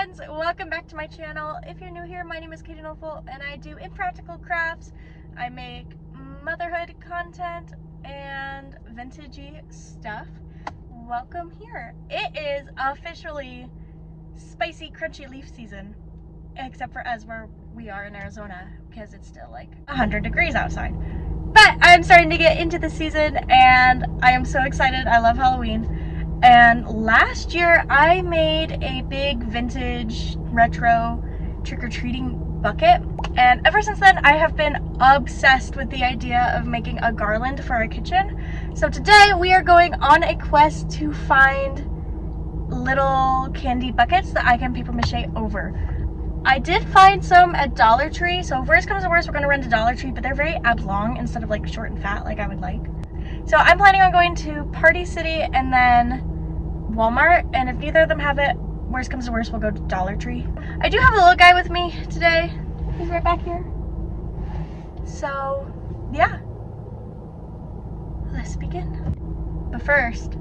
friends, welcome back to my channel. If you're new here, my name is Katie Nofel and I do impractical crafts. I make motherhood content and vintagey stuff. Welcome here. It is officially spicy crunchy leaf season, except for us where we are in Arizona because it's still like 100 degrees outside. But I'm starting to get into the season and I am so excited. I love Halloween. And last year I made a big vintage retro trick-or-treating bucket, and ever since then I have been obsessed with the idea of making a garland for our kitchen. So today we are going on a quest to find little candy buckets that I can paper mache over. I did find some at Dollar Tree, so if worst comes to worst we're going to run to Dollar Tree, but they're very oblong instead of like short and fat like I would like. So I'm planning on going to Party City and then Walmart, and if neither of them have it, worst comes to worst, we'll go to Dollar Tree. I do have a little guy with me today. He's right back here. So, yeah. Let's begin. But first,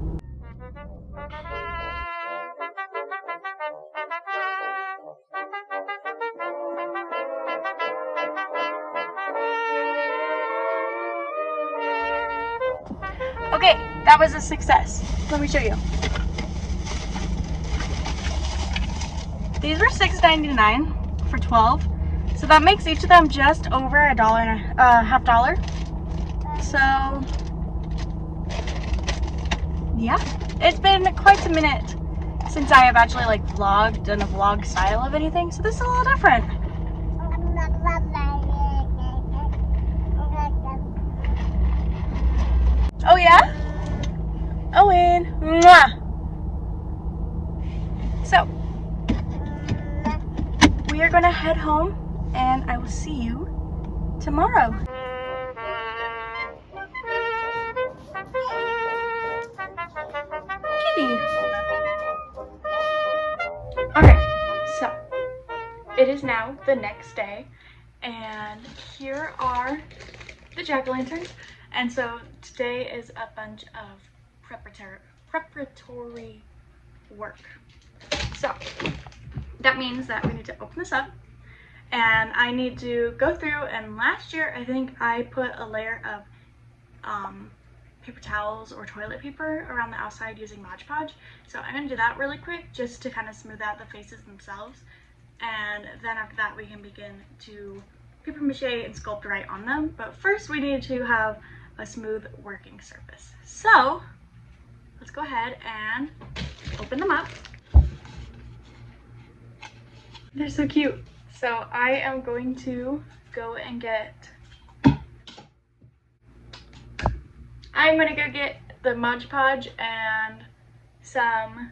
okay, that was a success. Let me show you. These were $6.99 for 12, so that makes each of them just over half dollar. So yeah, it's been quite a minute since I have actually like vlogged in a vlog style of anything, so this is a little different. Oh yeah? Owen! Mwah! So we are gonna head home and I will see you tomorrow. Kitty! Okay, so it is now the next day and here are the jack-o'-lanterns. And so today is a bunch of preparatory work. So that means that we need to open this up and I need to go through, and last year I think I put a layer of paper towels or toilet paper around the outside using Mod Podge. So I'm gonna do that really quick just to kind of smooth out the faces themselves, and then after that we can begin to paper mache and sculpt right on them. But first we need to have a smooth working surface. So let's go ahead and open them up. They're so cute. So I am going to go get the Mod Podge and some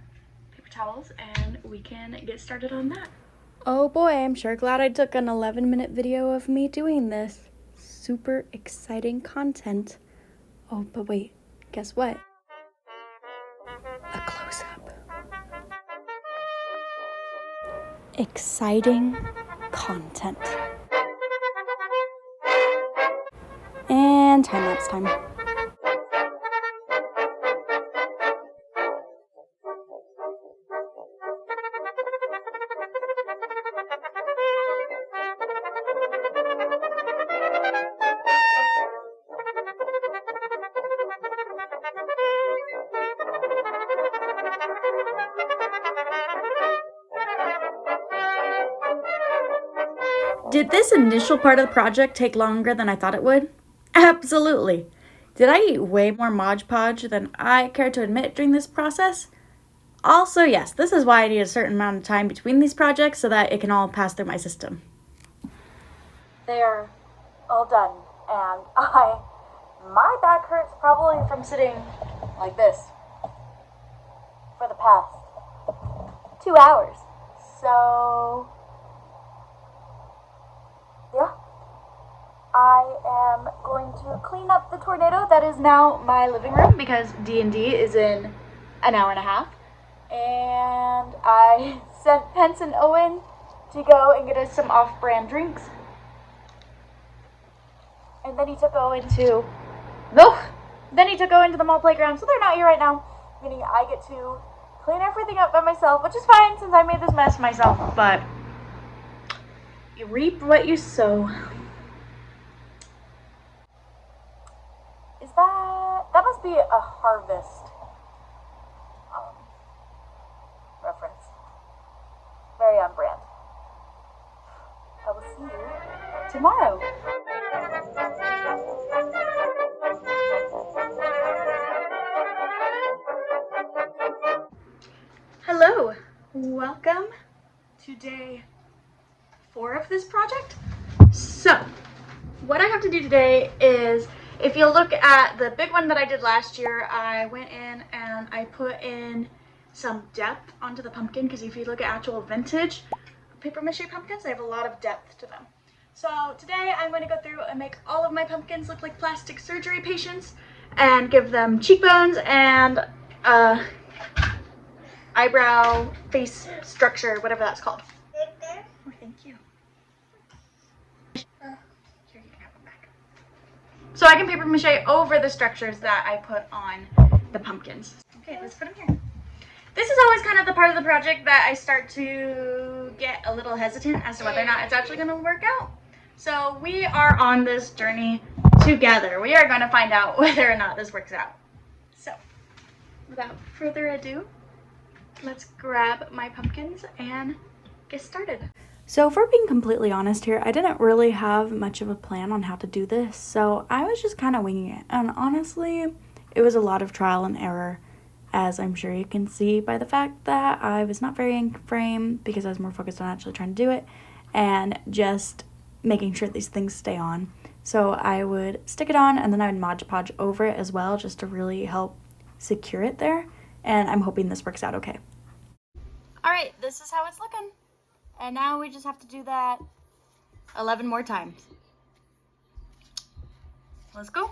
paper towels and we can get started on that. Oh boy, I'm sure glad I took an 11-minute video of me doing this. Super exciting content. Oh, but wait, guess what? A close-up. Exciting content. And time-lapse time. Did this initial part of the project take longer than I thought it would? Absolutely. Did I eat way more Mod Podge than I care to admit during this process? Also, yes, this is why I need a certain amount of time between these projects so that it can all pass through my system. They are all done, and my back hurts probably from sitting like this for the past 2 hours. So yeah, I am going to clean up the tornado that is now my living room because D&D is in an hour and a half. And I sent Pence and Owen to go and get us some off-brand drinks. And then he took Owen to the mall playground, so they're not here right now. Meaning I get to clean everything up by myself, which is fine since I made this mess myself, but you reap what you sow. Is that must be a harvest reference. Very on brand. I will see you tomorrow. Hello, welcome to day 4 of this project. So, what I have to do today is, if you look at the big one that I did last year, I went in and I put in some depth onto the pumpkin, because if you look at actual vintage paper mache pumpkins, they have a lot of depth to them. So today I'm going to go through and make all of my pumpkins look like plastic surgery patients and give them cheekbones and eyebrow, face structure, whatever that's called. Oh, thank you. Here, you can have them back. So I can paper mache over the structures that I put on the pumpkins. Okay, let's put them here. This is always kind of the part of the project that I start to get a little hesitant as to whether or not it's actually going to work out. So we are on this journey together. We are going to find out whether or not this works out. So without further ado, let's grab my pumpkins and get started. So if we're being completely honest here, I didn't really have much of a plan on how to do this. So I was just kind of winging it. And honestly, it was a lot of trial and error, as I'm sure you can see by the fact that I was not very in frame because I was more focused on actually trying to do it and just making sure these things stay on. So I would stick it on and then I would Mod Podge over it as well, just to really help secure it there. And I'm hoping this works out okay. All right, this is how it's looking. And now we just have to do that 11 more times. Let's go.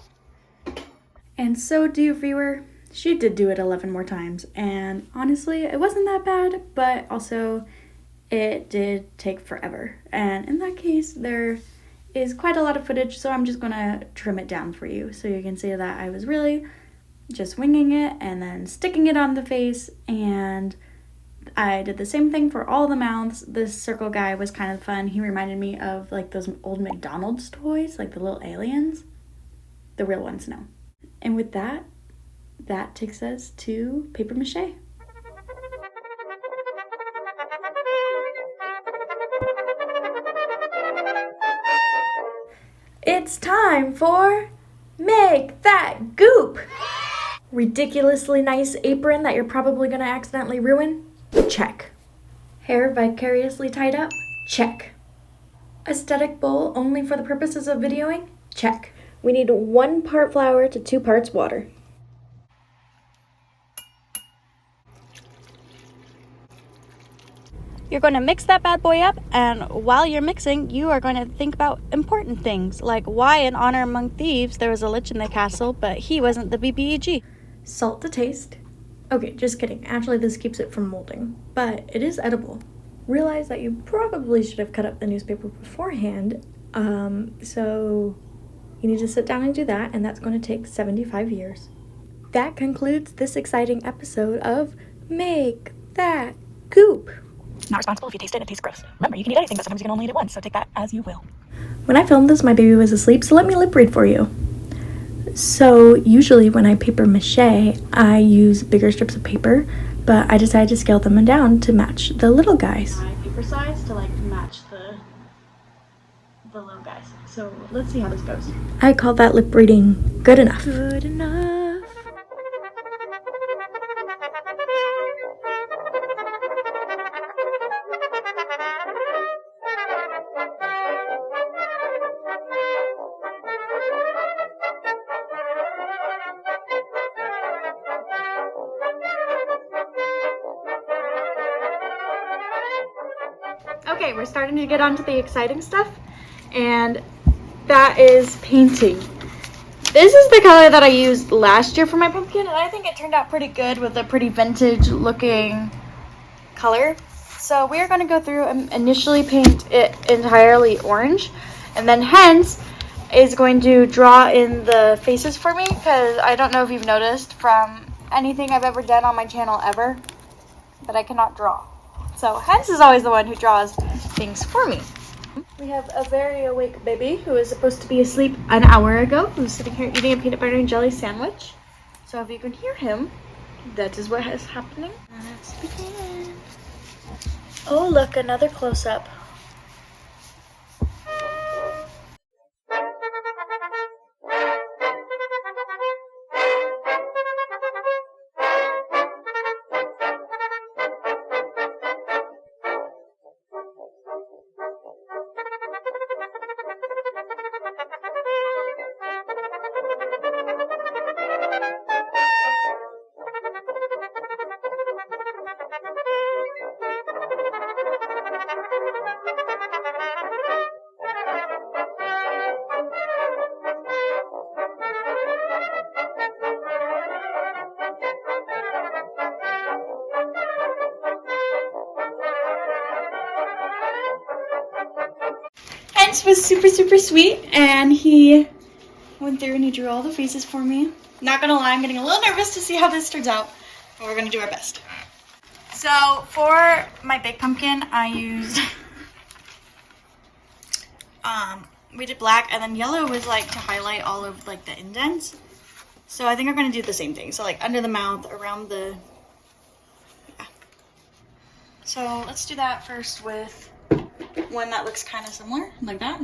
And so, dear viewer, she did do it 11 more times, and honestly, it wasn't that bad, but also it did take forever. And in that case, there is quite a lot of footage, so I'm just gonna trim it down for you so you can see that I was really just winging it and then sticking it on the face, and I did the same thing for all the mouths. This circle guy was kind of fun. He reminded me of like those old McDonald's toys, like the little aliens. The real ones, no. And with that takes us to paper mache. It's time for Make That Goop! Ridiculously nice apron that you're probably gonna accidentally ruin? Check. Hair vicariously tied up? Check. Aesthetic bowl only for the purposes of videoing? Check. We need 1 part flour to 2 parts water. You're going to mix that bad boy up, and while you're mixing, you are going to think about important things, like why in Honor Among Thieves there was a lich in the castle, but he wasn't the BBEG. Salt to taste. Okay, just kidding. Actually, this keeps it from molding, but it is edible. Realize that you probably should have cut up the newspaper beforehand, so you need to sit down and do that, and that's going to take 75 years. That concludes this exciting episode of Make That Goop. Not responsible if you taste it and it tastes gross. Remember, you can eat anything, but sometimes you can only eat it once, so take that as you will. When I filmed this, my baby was asleep, so let me lip read for you. So usually when I paper mache, I use bigger strips of paper, but I decided to scale them down to match the little guys. My paper size to like match the little guys. So let's see how this goes. I call that lip reading good enough. Good enough. Okay, we're starting to get onto the exciting stuff, and that is painting. This is the color that I used last year for my pumpkin, and I think it turned out pretty good with a pretty vintage looking color. So we are going to go through and initially paint it entirely orange, and then Hens is going to draw in the faces for me, because I don't know if you've noticed from anything I've ever done on my channel ever, but I cannot draw. So Hans is always the one who draws things for me. We have a very awake baby who is supposed to be asleep an hour ago, who's sitting here eating a peanut butter and jelly sandwich. So if you can hear him, that is what is happening. Let's begin. Oh look, another close-up. Hans was super sweet, and he went through and he drew all the faces for me. Not gonna lie, I'm getting a little nervous to see how this turns out, but we're gonna do our best. So for my big pumpkin, I used, we did black, and then yellow was like to highlight all of like the indents. So I think we're gonna do the same thing. So like under the mouth, around the, yeah. So let's do that first with one that looks kind of similar, like that.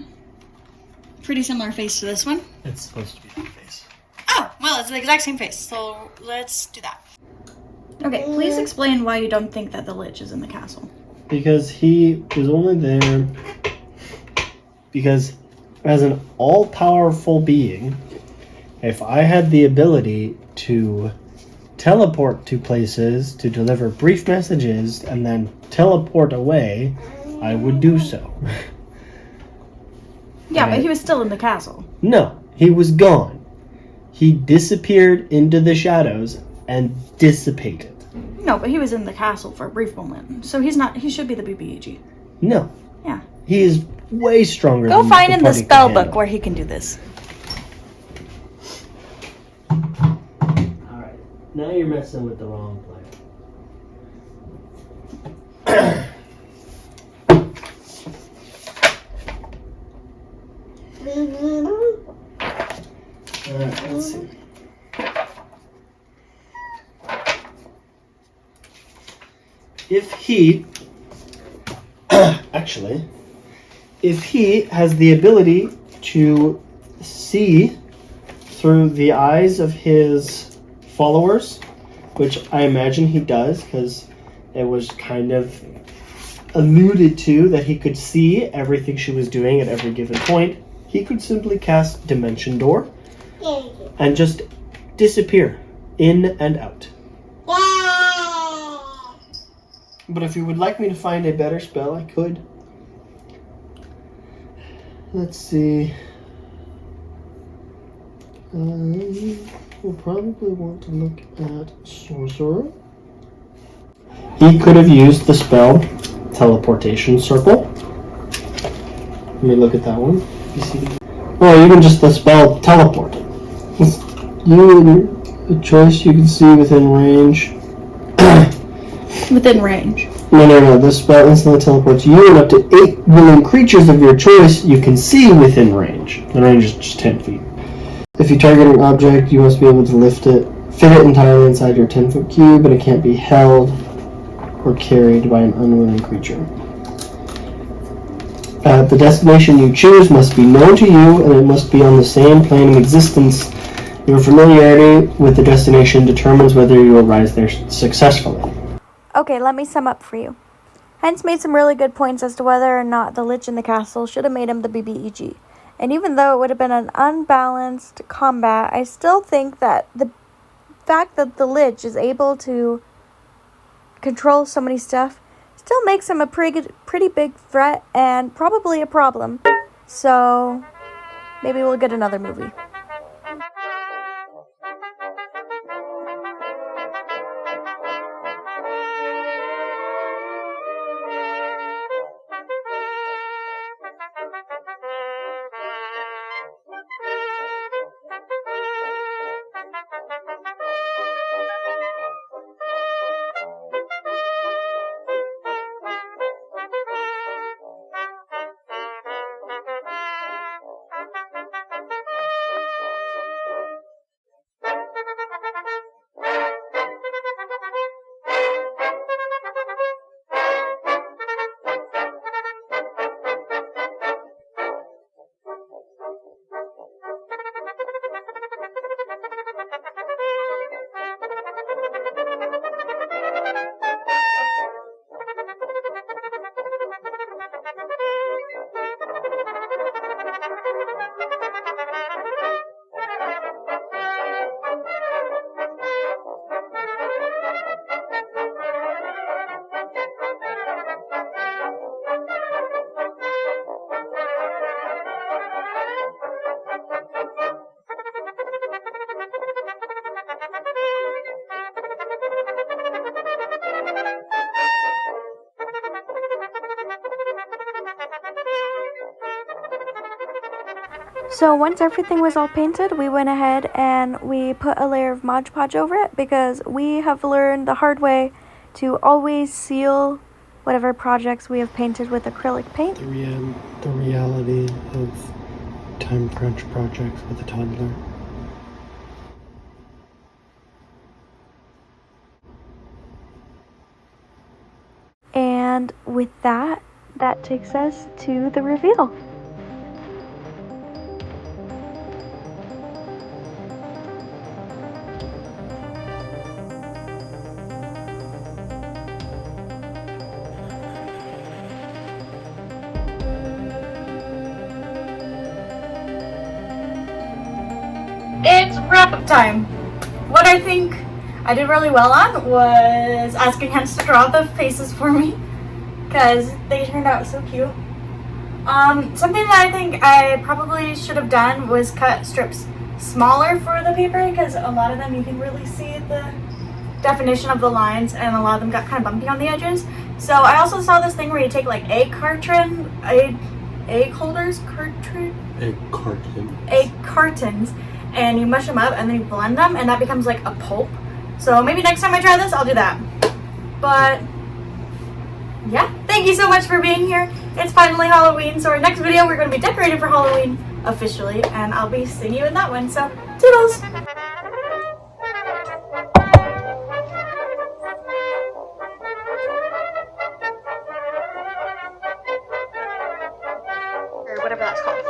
Pretty similar face to this one. It's supposed to be that face. Oh, well, it's the exact same face, so let's do that. Okay, please explain why you don't think that the Lich is in the castle. Because he was only there because as an all-powerful being, if I had the ability to teleport to places, to deliver brief messages, and then teleport away, I would do so. Yeah, but he was still in the castle. No, he was gone. He disappeared into the shadows and dissipated. No, but he was in the castle for a brief moment. So he's not, he should be the BBEG. No. Yeah. He is way stronger Go than find the in the party spell could book handle. where he can do this. Alright, now you're messing with the wrong player. Alright, let's see. If he, actually, if he has the ability to see through the eyes of his followers, which I imagine he does, because it was kind of alluded to that he could see everything she was doing at every given point, he could simply cast Dimension Door and just disappear in and out. But if you would like me to find a better spell, I could. Let's see. We'll probably want to look at Sorcerer. He could have used the spell Teleportation Circle. Let me look at that one. You see? Or even just the spell Teleport. You and your choice you can see within range. Within range. No. This spell instantly teleports you and up to 8 willing creatures of your choice you can see within range. The range is just 10 feet. If you target an object, you must be able to lift it, fit it entirely inside your 10-foot cube, and it can't be held or carried by an unwilling creature. The destination you choose must be known to you, and it must be on the same plane of existence. Your familiarity with the destination determines whether you will rise there successfully. Okay, let me sum up for you. Hence made some really good points as to whether or not the Lich in the castle should have made him the BBEG. And even though it would have been an unbalanced combat, I still think that the fact that the Lich is able to control so many stuff still makes him a pretty big threat and probably a problem. So maybe we'll get another movie. So once everything was all painted, we went ahead and we put a layer of Mod Podge over it because we have learned the hard way to always seal whatever projects we have painted with acrylic paint. The reality of time crunch projects with a toddler. And with that, that takes us to the reveal. It's wrap-up time. What I think I did really well on was asking Hens to draw the faces for me because they turned out so cute. Something that I think I probably should have done was cut strips smaller for the paper because a lot of them you can really see the definition of the lines and a lot of them got kind of bumpy on the edges. So I also saw this thing where you take like egg cartons and you mush them up and then you blend them and that becomes like a pulp. So maybe next time I try this, I'll do that. But yeah, thank you so much for being here. It's finally Halloween, so our next video we're going to be decorated for Halloween officially, and I'll be seeing you in that one. So toodles! Or whatever that's called.